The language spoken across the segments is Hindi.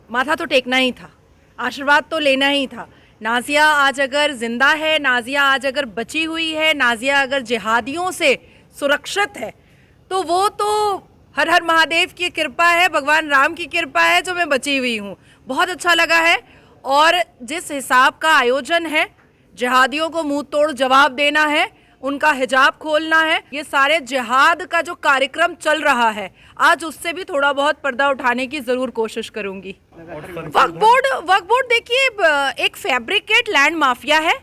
माथा तो टेकना ही था, आशीर्वाद तो लेना ही था। नाजिया आज अगर जिंदा है, नाजिया आज अगर बची हुई है, नाजिया अगर जिहादियों से सुरक्षित है, तो वो तो हर हर महादेव की कृपा है, भगवान राम की कृपा है जो मैं बची हुई हूँ। बहुत अच्छा लगा है। और जिस हिसाब का आयोजन है, जिहादियों को मुंह तोड़ जवाब देना है, उनका हिजाब खोलना है, ये सारे जिहाद का जो कार्यक्रम चल रहा है, आज उससे भी थोड़ा बहुत पर्दा उठाने की जरूर कोशिश करूंगी। वक्फ बोर्ड देखिए एक फैब्रिकेट लैंड माफिया है।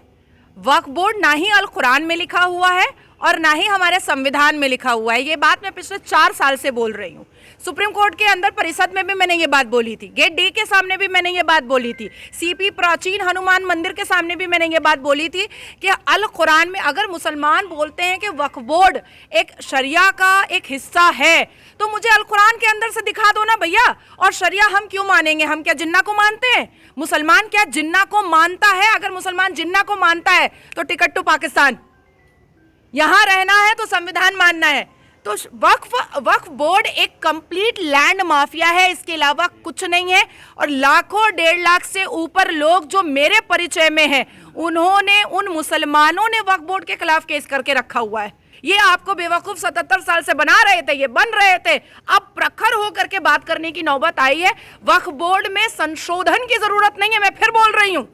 वक्फ बोर्ड ना ही अल कुरान में लिखा हुआ है और ना ही हमारे संविधान में लिखा हुआ है। ये बात मैं पिछले 4 साल से बोल रही हूँ। सुप्रीम कोर्ट के अंदर परिषद में भी मैंने ये बात बोली थी, गेट डी के सामने भी मैंने ये बात बोली थी, सीपी प्राचीन हनुमान मंदिर के सामने भी मैंने ये बात बोली थी कि अल कुरान में अगर मुसलमान बोलते हैं कि वक्फ बोर्ड एक शरिया का एक हिस्सा है, तो मुझे अल कुरान के अंदर से दिखा दो ना भैया। और शरिया हम क्यों मानेंगे? हम क्या जिन्ना को मानते हैं? मुसलमान क्या जिन्ना को मानता है? अगर मुसलमान जिन्ना को मानता है तो टिकट टू पाकिस्तान, यहां रहना है तो संविधान मानना है। तो वक्फ बोर्ड एक कंप्लीट लैंड माफिया है, इसके अलावा कुछ नहीं है। और लाखों 1.5 लाख से ऊपर लोग जो मेरे परिचय में हैं, उन्होंने, उन मुसलमानों ने वक्फ बोर्ड के खिलाफ केस करके रखा हुआ है। ये आपको बेवकूफ 77 साल से बना रहे थे, ये बन रहे थे, अब प्रखर होकर के बात करने की नौबत आई है। वक्फ बोर्ड में संशोधन की जरूरत नहीं है, मैं फिर बोल रही हूं,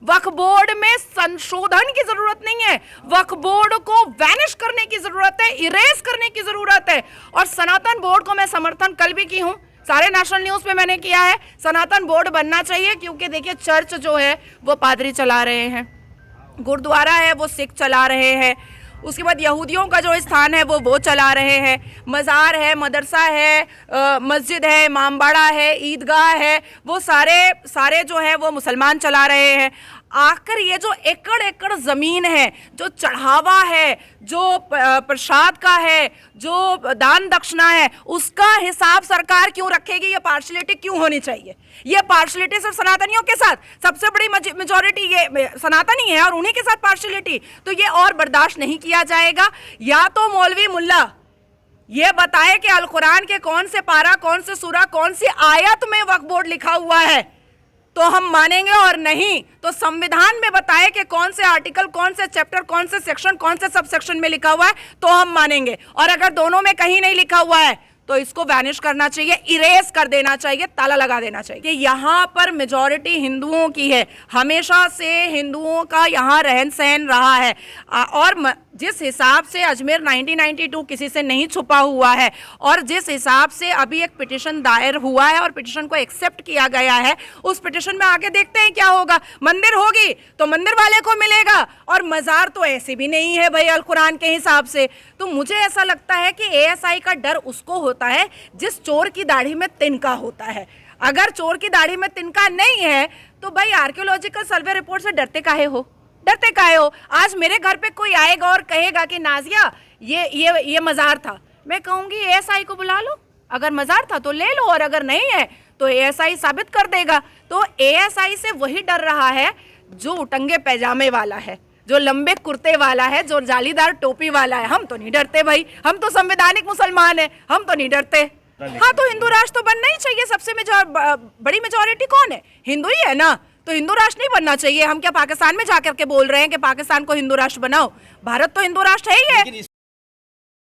वक्फ बोर्ड में संशोधन की जरूरत नहीं है। वक्फ बोर्ड को वैनिश करने की जरूरत है, इरेज करने की जरूरत है। और सनातन बोर्ड को मैं समर्थन कल भी की हूं, सारे नेशनल न्यूज पे मैंने किया है, सनातन बोर्ड बनना चाहिए। क्योंकि देखिए चर्च जो है वो पादरी चला रहे हैं, गुरुद्वारा है वो सिख चला रहे हैं, उसके बाद यहूदियों का जो स्थान है वो चला रहे हैं, मज़ार है, मदरसा है, मस्जिद है, इमामबाड़ा है, ईदगाह है, वो सारे जो है वो मुसलमान चला रहे हैं। आखिर ये जो एकड़ एकड़ ज़मीन है, जो चढ़ावा है, जो प्रसाद का है, जो दान दक्षिणा है, उसका हिसाब सरकार क्यों रखेगी? ये पार्शलिटी क्यों होनी चाहिए? ये पार्शलिटी सिर्फ सनातनियों के साथ, सबसे बड़ी मेजॉरिटी ये सनातनी है और उन्हीं के साथ पार्शलिटी, तो ये और बर्दाश्त नहीं किया जाएगा। या तो मौलवी मुल्ला ये बताए कि अल कुरान के कौन से पारा, कौन से सूरा, कौन सी आयत में वक्फ बोर्ड लिखा हुआ है तो हम मानेंगे, और नहीं तो संविधान में बताए कि कौन से आर्टिकल, कौन से चैप्टर, कौन से सेक्शन, कौन से सब सेक्शन में लिखा हुआ है तो हम मानेंगे। और अगर दोनों में कहीं नहीं लिखा हुआ है तो इसको वैनिश करना चाहिए, इरेज कर देना चाहिए, ताला लगा देना चाहिए। कि यहाँ पर मेजॉरिटी हिंदुओं की है, हमेशा से हिंदुओं का यहाँ रहन सहन रहा है। और जिस हिसाब से अजमेर 1992 किसी से नहीं छुपा हुआ है, और जिस हिसाब से अभी एक पिटिशन दायर हुआ है और पिटिशन को एक्सेप्ट किया गया है, उस पिटिशन में आगे देखते हैं क्या होगा। मंदिर होगी तो मंदिर वाले को मिलेगा, और मज़ार तो ऐसे भी नहीं है भाई अल कुरान के हिसाब से। तो मुझे ऐसा लगता है कि एएसआई का डर उसको होता है जिस चोर की दाढ़ी में तिनका होता है। अगर चोर की दाढ़ी में तिनका नहीं है तो भाई आर्कियोलॉजिकल सर्वे रिपोर्ट से डरते काहे हो? डरते काहे हो? आज मेरे घर पे कोई आएगा और कहेगा कि नाजिया ये मज़ार था, मैं कहूँगी एएसआई को बुला लो, अगर मज़ार था तो ले लो, और अगर नहीं है तो एएसआई साबित कर देगा। तो एएसआई से वही डर रहा है जो उटंगे पैजामे वाला है, जो लंबे कुर्ते वाला है, जो जालीदार टोपी वाला है। हम तो नहीं डरते भाई, हम तो संवैधानिक मुसलमान हैं, हम तो नहीं डरते। हाँ, तो हिंदू राष्ट्र तो बनना ही चाहिए। सबसे बड़ी मेजॉरिटी कौन है? हिंदू ही है ना, तो हिंदू राष्ट्र नहीं बनना चाहिए। हम क्या पाकिस्तान में जाकर के बोल रहे हैं कि पाकिस्तान को हिंदू राष्ट्र बनाओ? भारत तो हिंदू राष्ट्र है ही है।